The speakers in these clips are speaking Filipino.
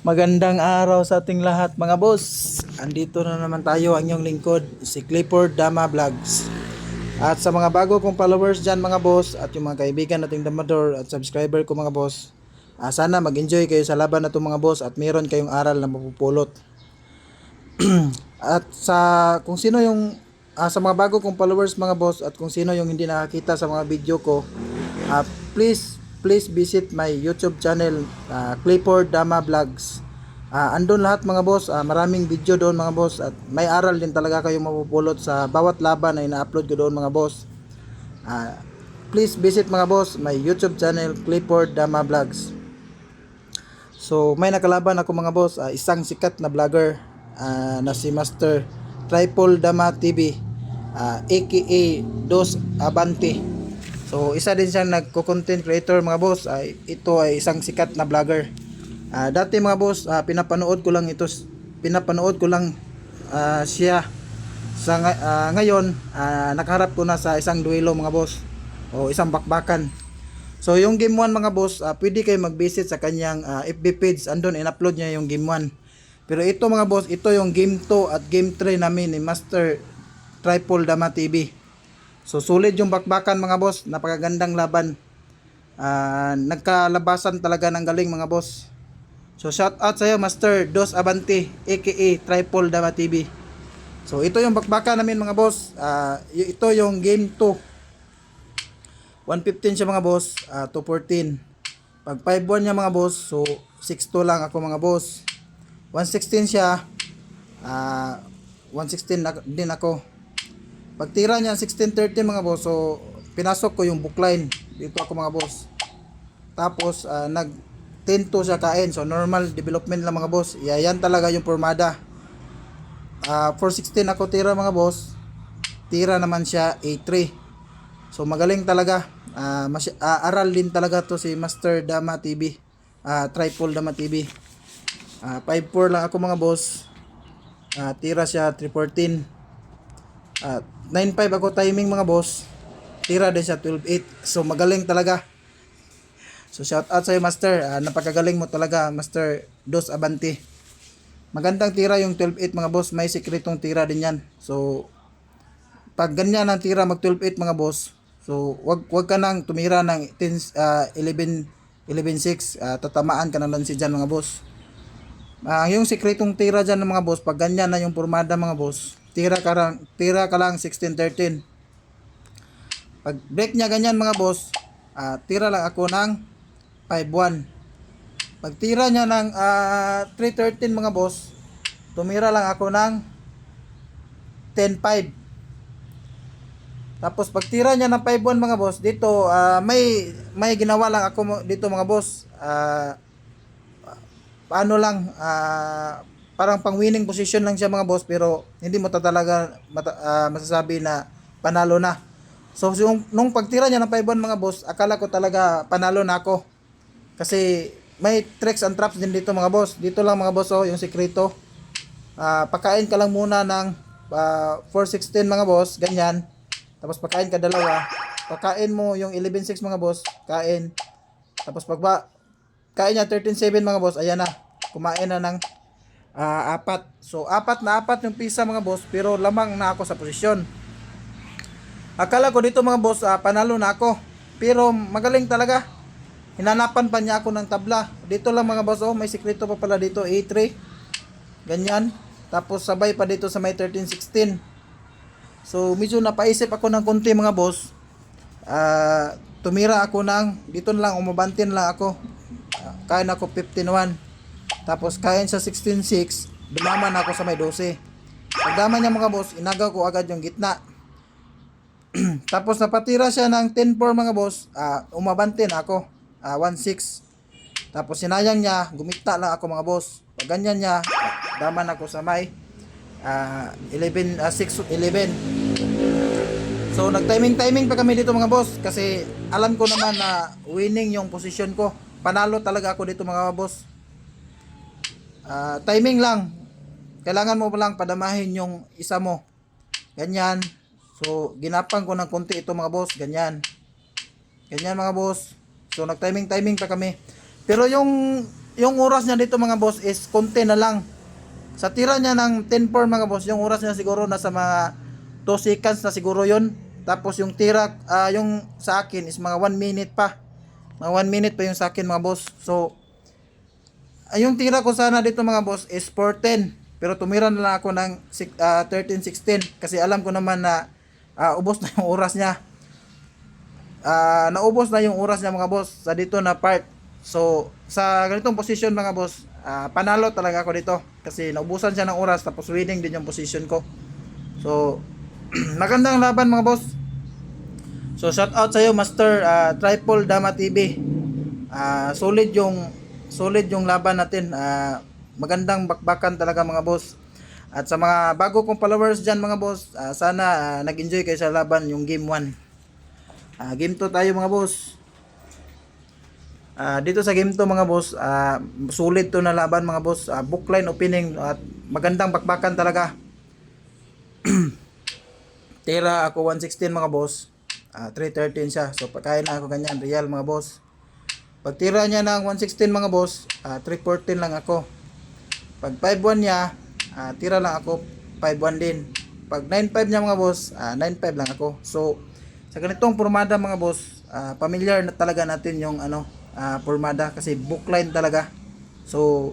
Magandang araw sa ating lahat mga boss. Andito na naman tayo ang inyong lingkod, si Clifford Dama Vlogs. At sa mga bago kong followers dyan mga boss, at yung mga kaibigan nating damador at subscriber ko mga boss, sana mag-enjoy kayo sa laban na to mga boss at meron kayong aral na mapupulot. At kung sino yung sa mga bago kong followers mga boss at kung sino yung hindi nakakita sa mga video ko, please visit my YouTube channel, Clifford Dama Vlogs. Andun lahat mga boss, maraming video doon mga boss at may aral din talaga kayong mapupulot sa bawat laban na ina-upload ko doon mga boss. Please visit mga boss my YouTube channel, Clifford Dama Vlogs. So may nakalaban ako mga boss, isang sikat na vlogger na si Master Triple Dama TV, aka Dos Abante. So isa din siyang nagko-content creator mga boss. Ito ay isang sikat na vlogger. Dati mga boss, pinapanood ko lang siya ngayon. Nakaharap ko na sa isang duelo mga boss, o isang bakbakan. So yung game 1 mga boss, pwede kayo mag-visit sa kanyang FB page. Andun in-upload niya yung game 1. Pero ito mga boss, ito yung game 2 at game 3 namin ni Master Triple Dama TV. So sulit yung bakbakan mga boss, napakagandang laban. Nagkalabasan talaga ng galing mga boss. So shout out sa iyo Master Dos Abante aka Triple Dama TV. So ito yung bakbakan namin mga boss. Ito yung game 2. 115 siya mga boss, 214. Pag 5-1 niya mga boss, so 6-2 lang ako mga boss. 116 siya, 116 din ako. Pagtira niya 16-13 mga boss, so pinasok ko yung bookline dito ako mga boss. Tapos nag 10-2 siya kain, so normal development lang mga boss. Yan talaga yung formada. 416 ako tira mga boss, tira naman siya A3. So magaling talaga. Aral din talaga to si Master Dama TV, Triple Dama TV. 5-4 lang ako mga boss, tira siya 314. 9-5 ako timing mga boss, tira din siya 12-8. So magaling talaga. So shout out sa iyo Master, napakagaling mo talaga Master Dos Abante. Magandang tira yung 12-8 mga boss, may sikretong tira din yan. So pag ganyan ang tira mag 12-8 mga boss, so wag ka nang tumira ng 11-6, tatamaan ka na lang si dyan mga boss. Yung sikretong tira dyan ng mga boss, pag ganyan na yung formada mga boss, tira ka lang 16-13. Pag break niya ganyan mga boss, tira lang ako ng 5-1. Pag tira niya ng 3-13 mga boss, tumira lang ako ng 10-5. Tapos pag tira niya ng 5-1 mga boss, dito may ginawa lang ako dito mga boss. Paano lang, parang pang winning position lang siya mga boss, pero hindi mo talaga masasabi na panalo na. So nung pagtira niya ng 5-1 mga boss, akala ko talaga panalo na ako. Kasi may tricks and traps din dito mga boss. Dito lang mga boss, yung sekreto. Pakain ka lang muna ng 416 mga boss, ganyan. Tapos pakain ka dalawa. Pakain mo yung 11-6 mga boss, kain. Tapos kain niya 13-7 mga boss, ayan na. Kumain na ng 4. So 4 yung pisa mga boss, pero lamang na ako sa posisyon. Akala ko dito mga boss, panalo na ako. Pero magaling talaga. Hinanapan pa niya ako ng tabla. Dito lang mga boss, may sikreto pa pala dito, A3. Ganyan. Tapos sabay pa dito sa may 13-16. So medyo napaisip ako ng konti mga boss. Tumira ako dito na lang, umabantin lang ako. Kain ako 15-1. Tapos kain sa 16-6, dumaman ako sa may 12. Pagdaman niya mga boss, inagaw ko agad yung gitna. Tapos napatira siya ng 10-4 mga boss, umabantin ako, 1-6. Tapos sinayang niya, gumita lang ako mga boss. Pag ganyan niya, daman ako sa may 6-11. So nag-timing pa kami dito mga boss, kasi alam ko naman na winning yung position ko. Panalo talaga ako dito mga boss. Timing lang. Kailangan mo lang padamahin yung isa mo. Ganyan. So ginapang ko ng konti ito mga boss, ganyan. Ganyan mga boss. So nag-timing pa kami. Pero yung yung oras niya dito mga boss is konti na lang. Sa tira niya ng 10-4 mga boss, yung oras niya siguro nasa mga 2 seconds na siguro yon. Tapos yung tira, yung sa akin is mga 1 minute pa. Mga 1 minute pa yung sa akin mga boss. So, yung tira ko sana dito mga boss is 4:10. Pero tumira na lang ako ng 13:16. Kasi alam ko naman na ubos na yung oras niya. Naubos na yung oras niya mga boss sa dito na part. So, sa ganitong position mga boss, panalo talaga ako dito. Kasi naubusan siya ng oras tapos winning din yung position ko. So, magandang laban mga boss. So, shout out sa iyo Master Triple Dama TV. Solid yung laban natin. Magandang bakbakan talaga mga boss. At sa mga bago kong followers dyan mga boss, sana nag-enjoy kayo sa laban yung game 1. Game 2 tayo mga boss. Dito sa game 2 mga boss, sulit to na laban mga boss. Bookline opening at magandang bakbakan talaga. Tira ako 116 mga boss. 313 siya. So pagkain na ako ganyan, real mga boss. Pag tira niya ng 116 mga boss, 314 lang ako. Pag 5-1 niya, tira lang ako 5-1 din. Pag 9-5 niya mga boss, 9-5 lang ako. So sa ganitong formada mga boss, familiar na talaga natin yung formada kasi bookline talaga. So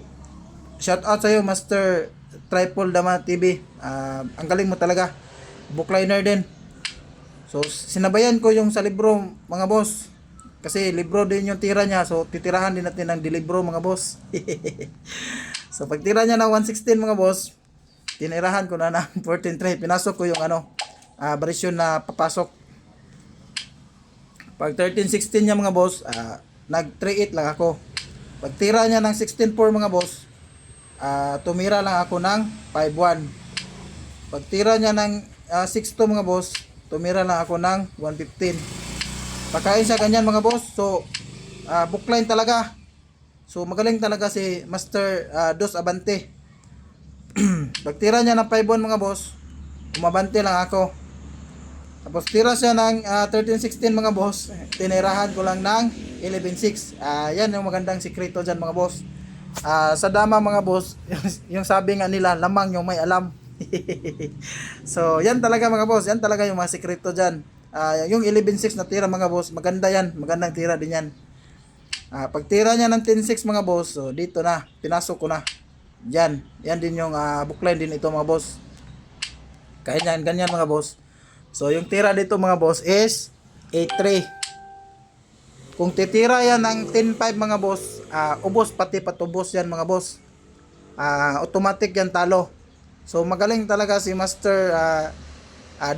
shout out sa iyo Master Triple Dama TV. Ang galing mo talaga. Bookliner din. So sinabayan ko yung sa libro mga boss. Kasi libro din yung tira niya. So titirahan din natin ng dilibro mga boss. So pag tira niya ng 116 mga boss, tinirahan ko na ng 14-3. Pinasok ko yung variation na papasok. Pag 13-16 niya mga boss, nag 3-8 lang ako. Pag tira niya ng 16-4 mga boss, tumira lang ako ng 5-1. Pag tira niya ng 6-2 mga boss, tumira lang ako ng 115. Pagkain siya ganyan mga boss. So bookline talaga. So magaling talaga si Master Dos Abante. Pag tira niya ng 5-1 mga boss, umabante lang ako. Tapos tira siya ng 13-16 mga boss, tinirahan ko lang ng 11-6. Yan yung magandang sikreto dyan mga boss. Sa dama mga boss, yung sabi nga nila, lamang yung may alam. So yan talaga mga boss, yan talaga yung mga sikreto dyan. Yung 11-6 na tira mga boss, maganda yan, magandang tira din yan. Pag tira niya ng 10-6 mga boss, so dito na, pinasok ko na. Yan din yung bookline din ito mga boss. Kaya yan, ganyan mga boss. So yung tira dito mga boss is 8-3. Kung titira yan ng 10-5 mga boss, ubos pati patubos yan mga boss. Automatic yan talo. So magaling talaga si Master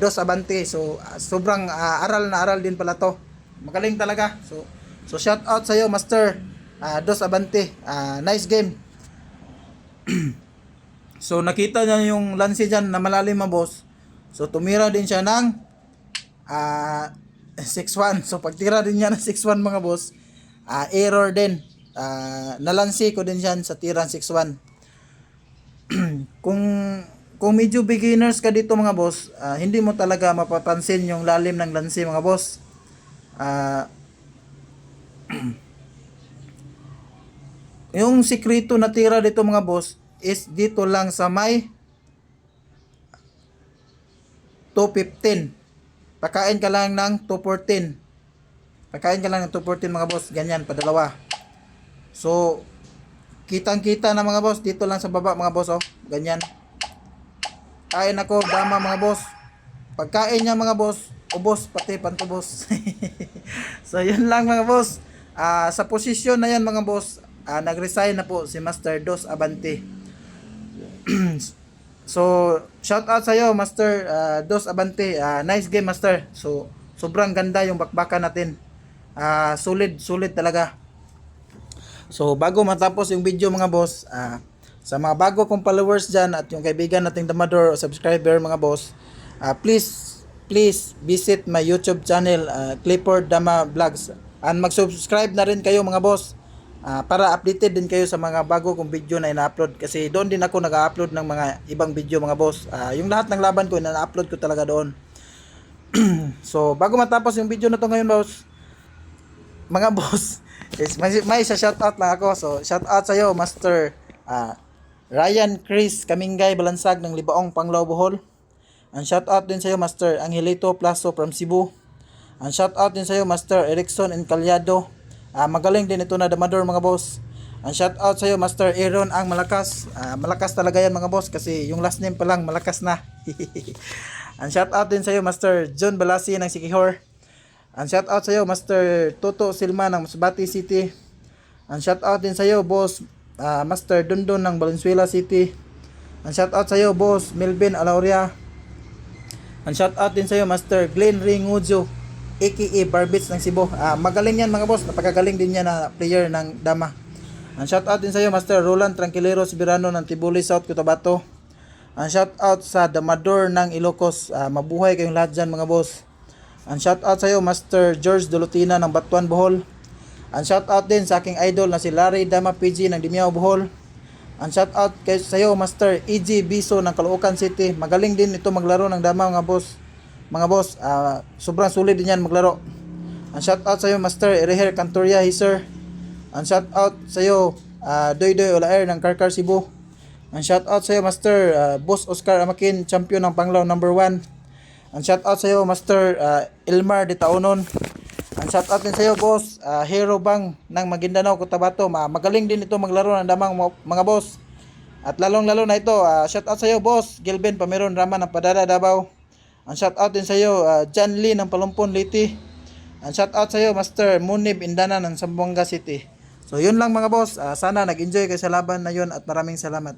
Dos Abante. So sobrang aral na aral din pala to. Magaling talaga. So shout out sa iyo Master Dos Abante. Nice game. So nakita niya yung lansi dyan na malalim mga boss. So tumira din siya ng 6-1. So pagtira din niya ng 6-1 mga boss, error din. Nalansi ko din siya sa tira 6-1. Kung medyo beginners ka dito mga boss, hindi mo talaga mapapansin yung lalim ng lansi mga boss. Yung sikreto na tira dito mga boss is dito lang sa may 215. Pakain ka lang ng 214. Pakain ka lang ng 214 mga boss. Ganyan, padalawa. So, kitang-kita na mga boss. Dito lang sa baba mga boss, oh. Ganyan. Kain ako, dama mga boss. Pagkain niya mga boss, ubos, pati pantubos. So, yun lang mga boss. Sa posisyon na yan mga boss, nag-resign na po si Master Dos Abante. So, shout out sa iyo Master Dos Abante. Nice game Master. So, sobrang ganda yung bakbakan natin. Solid talaga. So, bago matapos yung video mga boss, sa mga bago kong followers dyan at yung kaibigan nating Damador o subscriber mga boss, please visit my YouTube channel, Clifford Dama Vlogs, and mag-subscribe na rin kayo mga boss. Para updated din kayo sa mga bago kong video na ina-upload, kasi doon din ako nag-upload ng mga ibang video mga boss. Yung lahat ng laban ko ina-upload ko talaga doon. So bago matapos yung video na to ngayon boss, mga boss, Is may isa shoutout lang ako. So, shoutout sa iyo, Master Ryan Chris Kamingay Balansag ng Libaong, Panglao, Bohol. Ang shoutout din sa iyo, Master Angelito Plaso from Cebu. Ang shoutout din sa iyo, Master Erickson Encaliado. Magaling din ito na damador, mga boss. Ang shoutout sa iyo, Master Aaron ang malakas. Malakas talaga yan, mga boss, kasi yung last name pa lang malakas na. Ang shoutout din sa iyo, Master John Balasi ng Sikihor. Ang shoutout sa iyo, Master Toto Silma ng Masbate City. Ang shoutout din sa iyo, Boss Master Dundon ng Valenzuela City. Ang shoutout sa iyo, Boss Melvin Alauria. Ang shoutout din sa iyo, Master Glenn Ringudzo aka Barbits ng Cebu. Magaling yan, mga boss, napakagaling din yan na player ng dama. Ang shoutout din sa iyo, Master Roland Tranquilero Sibirano ng Tibuli, South Cotabato. Ang shoutout sa Damador ng Ilocos. Mabuhay kayong lahat dyan, mga boss. Ang shoutout sa iyo, Master George Dulutina ng Batuan, Bohol. Ang shoutout din sa aking idol na si Larry Dama PG ng Dimiao, Bohol. Ang shoutout sa iyo, Master EG Biso ng Caloocan City. Magaling din ito maglaro ng dama, mga boss. Mga boss, sobrang sulit din yan maglaro. Ang shoutout sa iyo, Master Ereher Cantoria Hiser. Ang shoutout sa iyo, Doy Doy Olaer ng Karkar, Cebu. Ang shoutout sa iyo, Master Boss Oscar Amakin, champion ng Panglao number 1. Ang shoutout sa iyo, Master Elmar de Taonon. Ang shoutout din sa iyo, Boss Hero Bang ng Maguindanao, Cotabato. Magaling din ito maglaro ng damang, mga boss. At lalong-lalo na ito, shoutout sa iyo, Boss Gilben Pameron Rama ng Padada, Davao. Ang shoutout din sa iyo, John Lee ng Palumpon, Liti. Ang shoutout sa iyo, Master Munib Indana ng Zamboanga City. So yun lang, mga boss. Sana nag-enjoy kayo sa laban na yun at maraming salamat.